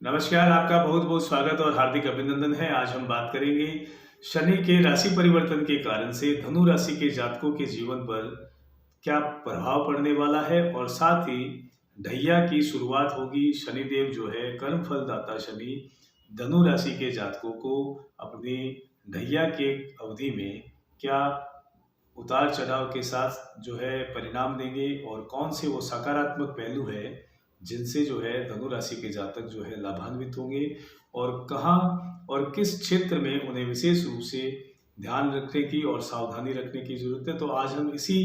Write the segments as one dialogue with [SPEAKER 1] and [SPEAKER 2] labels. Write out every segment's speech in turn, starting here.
[SPEAKER 1] नमस्कार, आपका बहुत बहुत स्वागत और हार्दिक अभिनंदन है। आज हम बात करेंगे शनि के राशि परिवर्तन के कारण से धनु राशि के जातकों के जीवन पर क्या प्रभाव पड़ने वाला है और साथ ही ढैया की शुरुआत होगी। शनिदेव जो है कर्म फल दाता शनि धनु राशि के जातकों को अपनी ढैया के अवधि में क्या उतार चढ़ाव के साथ जो है परिणाम देंगे और कौन से वो सकारात्मक पहलू है जिनसे जो है धनु राशि के जातक जो है लाभान्वित होंगे और कहाँ और किस क्षेत्र में उन्हें विशेष रूप से ध्यान रखने की और सावधानी रखने की जरूरत है। तो आज हम इसी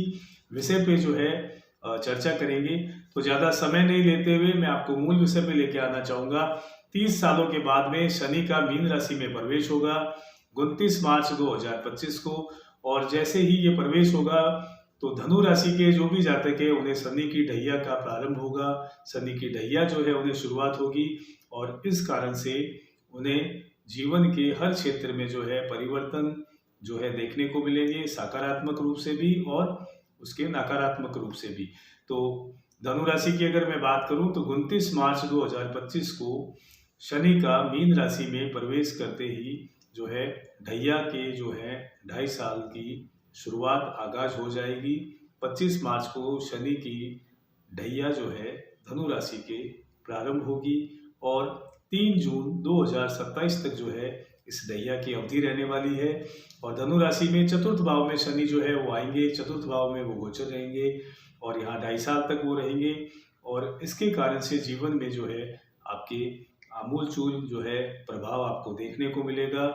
[SPEAKER 1] विषय पे जो है चर्चा करेंगे। तो ज़्यादा समय नहीं लेते हुए मैं आपको मूल विषय पे लेके आना चाहूँगा। 30 सालों के बाद में शनि का मीन राशि में प्रवेश होगा 29 मार्च 2025 को। और जैसे ही ये प्रवेश होगा तो धनु राशि के जो भी जातक है उन्हें शनि की ढैया का प्रारंभ होगा। शनि की ढैया जो है उन्हें शुरुआत होगी और इस कारण से उन्हें जीवन के हर क्षेत्र में जो है परिवर्तन जो है देखने को मिलेंगे, सकारात्मक रूप से भी और उसके नकारात्मक रूप से भी। तो धनु राशि की अगर मैं बात करूं तो 29 मार्च 2025 को शनि का मीन राशि में प्रवेश करते ही जो है ढैया के जो है 2.5 साल की शुरुआत आगाज हो जाएगी। 25 मार्च को शनि की ढैया जो है धनु राशि के प्रारंभ होगी और 3 जून 2027 तक जो है इस ढैया की अवधि रहने वाली है। और धनु राशि में चतुर्थ भाव में शनि जो है वो आएंगे, चतुर्थ भाव में वो गोचर रहेंगे और यहाँ 2.5 साल तक वो रहेंगे। और इसके कारण से जीवन में जो है आपके आमूल चूल जो है प्रभाव आपको देखने को मिलेगा।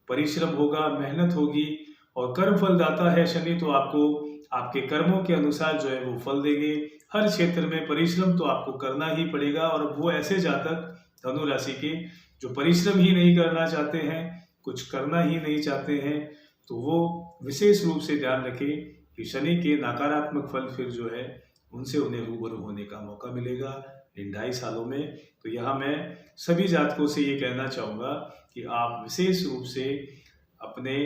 [SPEAKER 1] परिश्रम होगा, मेहनत होगी और कर्म फल दाता है शनि, तो आपको आपके कर्मों के अनुसार जो है वो फल देंगे। हर क्षेत्र में परिश्रम तो आपको करना ही पड़ेगा। और वो ऐसे जातक धनु राशि के जो परिश्रम ही नहीं करना चाहते हैं, कुछ करना ही नहीं चाहते हैं, तो वो विशेष रूप से ध्यान रखें कि शनि के नकारात्मक फल फिर जो है उनसे उन्हें रूबरू होने का मौका मिलेगा इन 2.5 सालों में। तो यहाँ मैं सभी जातकों से ये कहना चाहूँगा कि आप विशेष रूप से अपने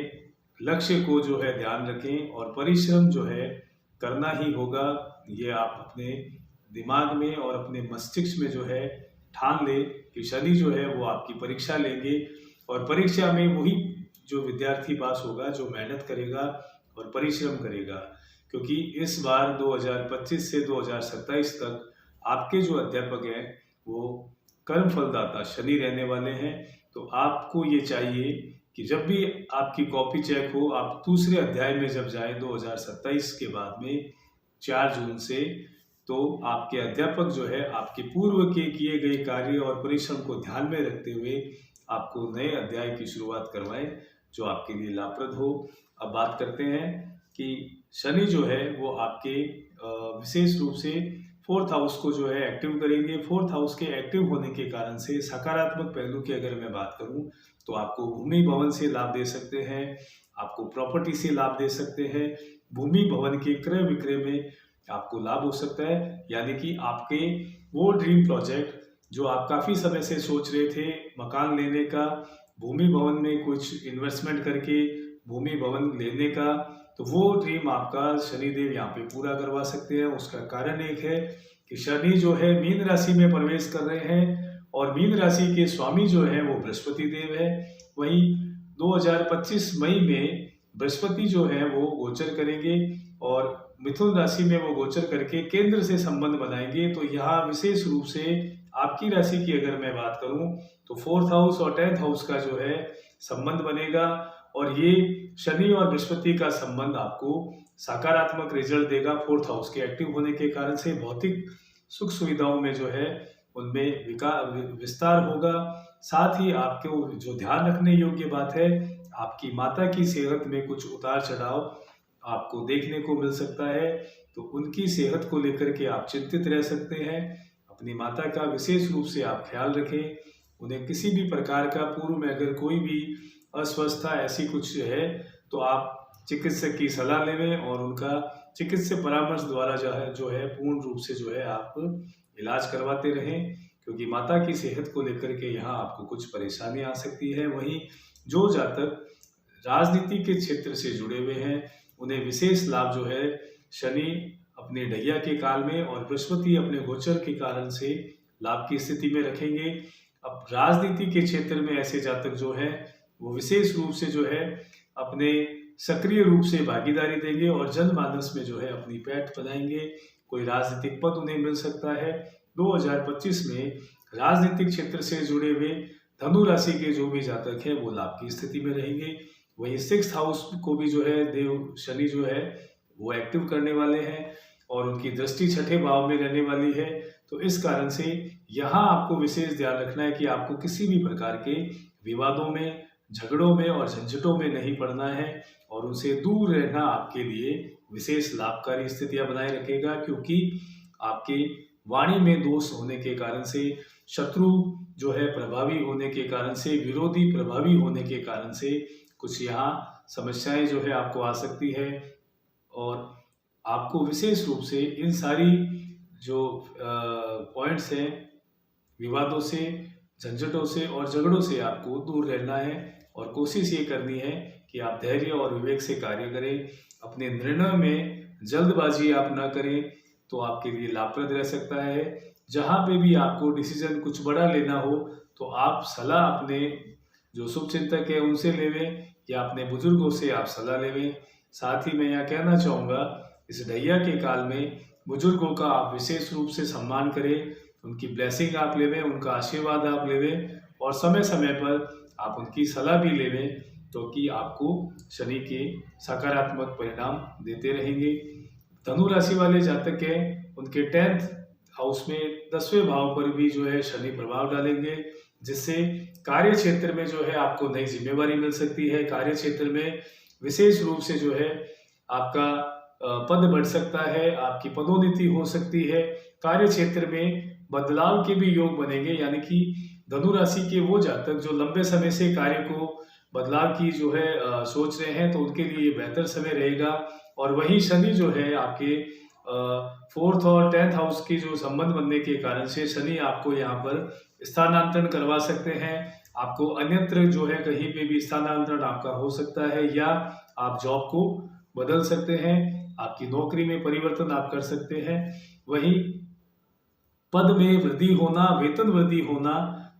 [SPEAKER 1] लक्ष्य को जो है ध्यान रखें और परिश्रम जो है करना ही होगा। ये आप अपने दिमाग में और अपने मस्तिष्क में जो है ठान ले कि शनि जो है वो आपकी परीक्षा लेंगे और परीक्षा में वही जो विद्यार्थी पास होगा जो मेहनत करेगा और परिश्रम करेगा। क्योंकि इस बार 2025 से 2027 तक आपके जो अध्यापक हैं वो कर्म फलदाता शनि रहने वाले हैं। तो आपको ये चाहिए कि जब भी आपकी कॉपी चेक हो, आप दूसरे अध्याय में जब जाए 2027 के बाद में 4 जून से, तो आपके अध्यापक जो है आपके पूर्व के किए गए कार्य और परिश्रम को ध्यान में रखते हुए आपको नए अध्याय की शुरुआत करवाएं जो आपके लिए लाभप्रद हो। अब बात करते हैं कि शनि जो है वो आपके विशेष रूप से 4th हाउस को जो है एक्टिव करेंगे। 4th हाउस के एक्टिव होने के कारण से सकारात्मक पहलू की अगर मैं बात करूं तो आपको भूमि भवन से लाभ दे सकते हैं, आपको प्रॉपर्टी से लाभ दे सकते हैं। भूमि भवन के क्रय विक्रय में आपको लाभ हो सकता है, यानी कि आपके वो ड्रीम प्रोजेक्ट जो आप काफ़ी समय से सोच रहे थे मकान लेने का, भूमि भवन में कुछ इन्वेस्टमेंट करके भूमि भवन लेने का, तो वो ड्रीम आपका शनिदेव यहाँ पे पूरा करवा सकते हैं। उसका कारण एक है कि शनि जो है मीन राशि में प्रवेश कर रहे हैं और मीन राशि के स्वामी जो है वो बृहस्पति देव है। वहीं 2025 मई में बृहस्पति जो है वो गोचर करेंगे और मिथुन राशि में वो गोचर करके केंद्र से संबंध बनाएंगे। तो यहाँ विशेष रूप से आपकी राशि की अगर मैं बात करूं तो 4th हाउस और 10th हाउस का जो है संबंध बनेगा और ये शनि और बृहस्पति का संबंध आपको सकारात्मक रिजल्ट देगा। 4th हाउस के एक्टिव होने के कारण से भौतिक सुख सुविधाओं में जो है उनमें विस्तार होगा। साथ ही आपको जो ध्यान रखने योग्य बात है, आपकी माता की सेहत में कुछ उतार चढ़ाव आपको देखने को मिल सकता है, तो उनकी सेहत को लेकर के आप चिंतित रह सकते हैं। अपनी माता का विशेष रूप से आप ख्याल रखें। उन्हें किसी भी प्रकार का पूर्व में अगर कोई भी अस्वस्थता ऐसी कुछ है तो आप चिकित्सक की सलाह लें और उनका चिकित्सक परामर्श द्वारा जो है पूर्ण रूप से जो है आप इलाज करवाते रहें, क्योंकि माता की सेहत को लेकर के यहाँ आपको कुछ परेशानी आ सकती है। वहीं जो जातक राजनीति के क्षेत्र से जुड़े हुए हैं उन्हें विशेष लाभ जो है शनि अपने ढैया के काल में और बृहस्पति अपने गोचर के कारण से लाभ की स्थिति में रखेंगे। अब राजनीति के क्षेत्र में ऐसे जातक जो है वो विशेष रूप से जो है अपने सक्रिय रूप से भागीदारी देंगे और जनमानस में जो है अपनी पैठ बनाएंगे। कोई राजनीतिक पद उन्हें मिल सकता है। 2025 में राजनीतिक क्षेत्र से जुड़े हुए धनु राशि के जो भी जातक हैं वो लाभ की स्थिति में रहेंगे। वही 6th हाउस को भी जो है देव शनि जो है वो एक्टिव करने वाले हैं और उनकी दृष्टि 6ठे भाव में रहने वाली है। तो इस कारण से यहाँ आपको विशेष ध्यान रखना है कि आपको किसी भी प्रकार के विवादों में, झगड़ों में और झंझटों में नहीं पड़ना है और उनसे दूर रहना आपके लिए विशेष लाभकारी स्थितियां बनाए रखेगा, क्योंकि आपके वाणी में दोष होने के कारण से, शत्रु जो है प्रभावी होने के कारण से, विरोधी प्रभावी होने के कारण से कुछ यहाँ समस्याएं जो है आपको आ सकती है और आपको विशेष रूप से इन सारी जो पॉइंट्स हैं, विवादों से, झंझटों से और झगड़ों से आपको दूर रहना है और कोशिश ये करनी है कि आप धैर्य और विवेक से कार्य करें। अपने निर्णय में जल्दबाजी आप ना करें तो आपके लिए लाभप्रद रह सकता है। जहाँ पे भी आपको डिसीजन कुछ बड़ा लेना हो तो आप सलाह अपने जो शुभ चिंतक है उनसे लेवें या अपने बुजुर्गों से आप सलाह लेवें। साथ ही मैं यहाँ कहना चाहूँगा, इस ढैया के काल में बुजुर्गों का आप विशेष रूप से सम्मान करें, उनकी ब्लेसिंग आप लेवें, उनका आशीर्वाद आप लेवें और समय समय पर आप उनकी सलाह भी लेवें, क्योंकि आपको शनि के सकारात्मक परिणाम देते रहेंगे। धनु राशि वाले जातक हैं, उनके 10th हाउस में 10वें भाव पर भी जो है शनि प्रभाव डालेंगे, जिससे कार्य क्षेत्र में जो है आपको नई जिम्मेवारी मिल सकती है। कार्य क्षेत्र में विशेष रूप से जो है आपका पद बढ़ सकता है, आपकी पदोन्नति हो सकती है। कार्य क्षेत्र में बदलाव के भी योग बनेंगे, यानी कि धनु राशि के वो जातक जो लंबे समय से कार्य को बदलाव की जो है सोच रहे हैं तो उनके लिए ये बेहतर समय रहेगा। और वही शनि जो है आपके 4th और 10th हाउस के जो संबंध बनने के कारण से शनि आपको यहाँ पर स्थानांतरण करवा सकते हैं। आपको अन्यत्र जो है कहीं पे भी स्थानांतरण आपका हो सकता है या आप जॉब को बदल सकते हैं, आपकी नौकरी में परिवर्तन आप कर सकते हैं। वहीं पद में वृद्धि होना, वेतन वृद्धि होना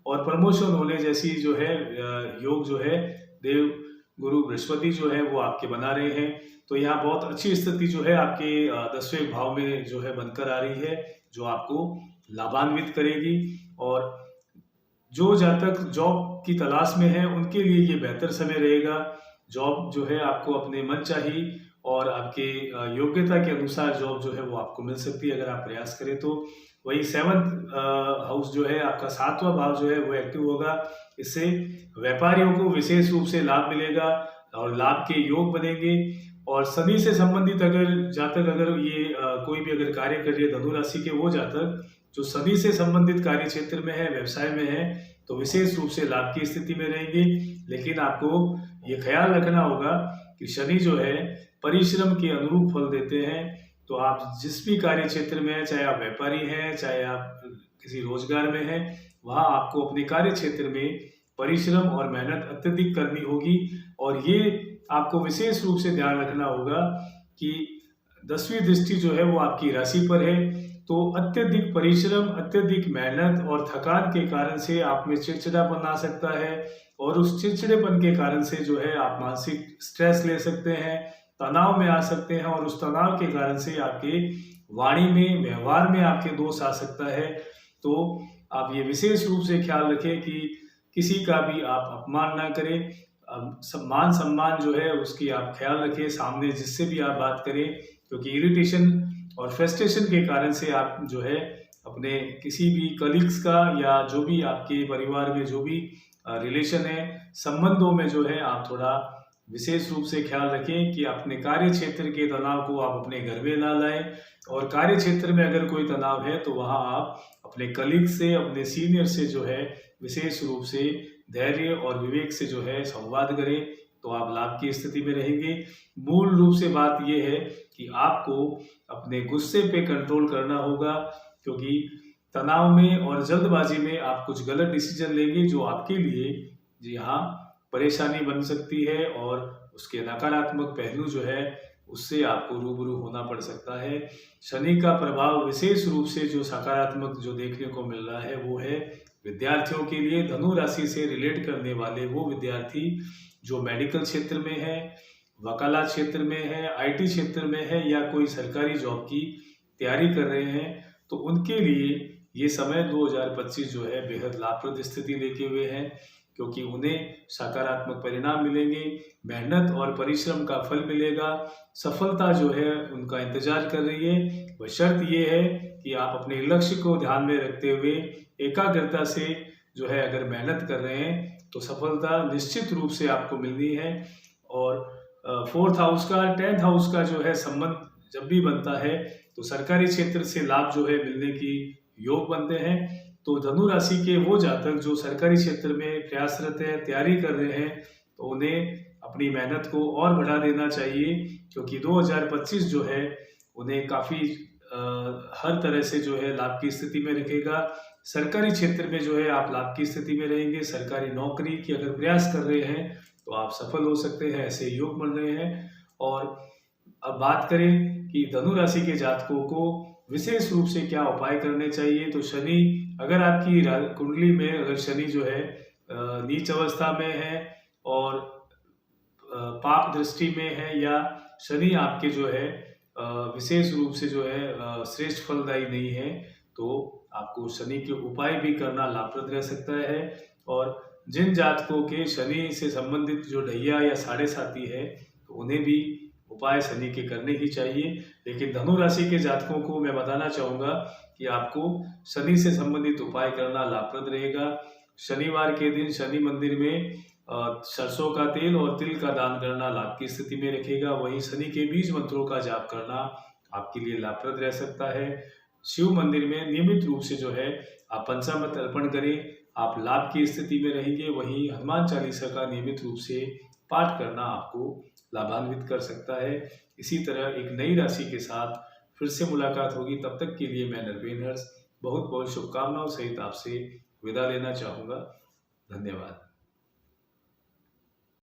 [SPEAKER 1] और प्रमोशन होने जैसी जो है योग जो है देव गुरु बृहस्पति जो है वो आपके बना रहे हैं। तो यहाँ बहुत अच्छी स्थिति जो है आपके 10वें भाव में जो है बनकर आ रही है, जो आपको लाभान्वित करेगी। और जो जातक जॉब की तलाश में है उनके लिए ये बेहतर समय रहेगा। जॉब जो है आपको अपने मनचाही और आपके योग्यता के अनुसार जॉब जो है वो आपको मिल सकती है अगर आप प्रयास करें तो। वही 7th हाउस जो है आपका 7वां भाव जो है वो एक्टिव होगा। इससे व्यापारियों को विशेष रूप से लाभ मिलेगा और लाभ के योग बनेंगे। और शनि से संबंधित अगर जातक अगर ये कोई भी अगर कार्य कर रही है धनु राशि के वो जातक जो शनि से संबंधित कार्य क्षेत्र में है, व्यवसाय में है, तो विशेष रूप से लाभ की स्थिति में रहेंगे। लेकिन आपको ये ख्याल रखना होगा कि शनि जो है परिश्रम के अनुरूप फल देते हैं। तो आप जिस भी कार्य क्षेत्र में है, चाहे आप व्यापारी हैं, चाहे आप किसी रोजगार में हैं, वहाँ आपको अपने कार्य क्षेत्र में परिश्रम और मेहनत अत्यधिक करनी होगी। और ये आपको विशेष रूप से ध्यान रखना होगा कि 10वीं दृष्टि जो है वो आपकी राशि पर है। तो अत्यधिक परिश्रम, अत्यधिक मेहनत और थकान के कारण से आप में चिड़चिड़ापन आ सकता है और उस चिड़चिड़ेपन के कारण से जो है आप मानसिक स्ट्रेस ले सकते हैं, तनाव में आ सकते हैं और उस तनाव के कारण से आपके वाणी में, व्यवहार में आपके दोष आ सकता है। तो आप ये विशेष रूप से ख्याल रखें कि किसी का भी आप अपमान ना करें। मान सम्मान जो है उसकी आप ख्याल रखें सामने जिससे भी आप बात करें, क्योंकि इरिटेशन और फ्रस्ट्रेशन के कारण से आप जो है अपने किसी भी कलीग्स का या जो भी आपके परिवार में जो भी रिलेशन है, संबंधों में जो है आप थोड़ा विशेष रूप से ख्याल रखें कि अपने कार्य क्षेत्र के तनाव को आप अपने घर में ना लाएं। और कार्य क्षेत्र में अगर कोई तनाव है तो वहाँ आप अपने कलीग से, अपने सीनियर से जो है विशेष रूप से धैर्य और विवेक से जो है संवाद करें, तो आप लाभ की स्थिति में रहेंगे। मूल रूप से बात यह है कि आपको अपने गुस्से पे कंट्रोल करना होगा, क्योंकि तनाव में और जल्दबाजी में आप कुछ गलत डिसीजन लेंगे जो आपके लिए जी हाँ परेशानी बन सकती है और उसके नकारात्मक पहलू जो है उससे आपको रूबरू होना पड़ सकता है। शनि का प्रभाव विशेष रूप से जो सकारात्मक जो देखने को मिल रहा है वो है विद्यार्थियों के लिए धनु राशि से रिलेट करने वाले वो विद्यार्थी जो मेडिकल क्षेत्र में है, वकालत क्षेत्र में है, आईटी क्षेत्र में है या कोई सरकारी जॉब की तैयारी कर रहे हैं, तो उनके लिए ये समय 2025 जो है बेहद लाभप्रद स्थिति लेके हुए है, क्योंकि उन्हें सकारात्मक परिणाम मिलेंगे, मेहनत और परिश्रम का फल मिलेगा, सफलता जो है उनका इंतजार कर रही है। वह शर्त ये है कि आप अपने लक्ष्य को ध्यान में रखते हुए एकाग्रता से जो है अगर मेहनत कर रहे हैं तो सफलता निश्चित रूप से आपको मिलनी है। और 4th हाउस का 10th हाउस का जो है संबंध जब भी बनता है तो सरकारी क्षेत्र से लाभ जो है मिलने की योग बनते हैं। तो धनु राशि के वो जातक जो सरकारी क्षेत्र में प्रयासरत हैं, तैयारी कर रहे हैं, तो उन्हें अपनी मेहनत को और बढ़ा देना चाहिए, क्योंकि 2025 जो है उन्हें काफ़ी हर तरह से जो है लाभ की स्थिति में रखेगा। सरकारी क्षेत्र में जो है आप लाभ की स्थिति में रहेंगे। सरकारी नौकरी की अगर प्रयास कर रहे हैं तो आप सफल हो सकते हैं, ऐसे योग बन रहे हैं। और अब बात करें कि धनु राशि के जातकों को विशेष रूप से क्या उपाय करने चाहिए, तो शनि, अगर आपकी कुंडली में अगर शनि जो है नीच अवस्था में है और पाप दृष्टि में है, या शनि आपके जो है विशेष रूप से जो है श्रेष्ठ फलदायी नहीं है, तो आपको शनि के उपाय भी करना लाभप्रद रह सकता है। और जिन जातकों के शनि से संबंधित जो ढैया या साढ़े साथी है, तो उन्हें भी उपाय शनि के करने ही चाहिए। लेकिन धनु राशि के जातकों को मैं बताना चाहूँगा कि आपको शनि से संबंधित उपाय करना लाभप्रद रहेगा। शनिवार के दिन शनि मंदिर में सरसों का तेल और तिल का दान करना लाभ की स्थिति में रखेगा। वहीं शनि के बीज मंत्रों का जाप करना आपके लिए लाभप्रद रह सकता है। शिव मंदिर में नियमित रूप से जो है आप पंचामृत अर्पण करें, आप लाभ की स्थिति में रहेंगे। वहीं हनुमान चालीसा का नियमित रूप से पाठ करना आपको लाभान्वित कर सकता है। इसी तरह एक नई राशि के साथ फिर से मुलाकात होगी। तब तक के लिए मैं नरवेन हर्ष बहुत बहुत शुभकामनाओं सहित आपसे विदा लेना चाहूँगा। धन्यवाद।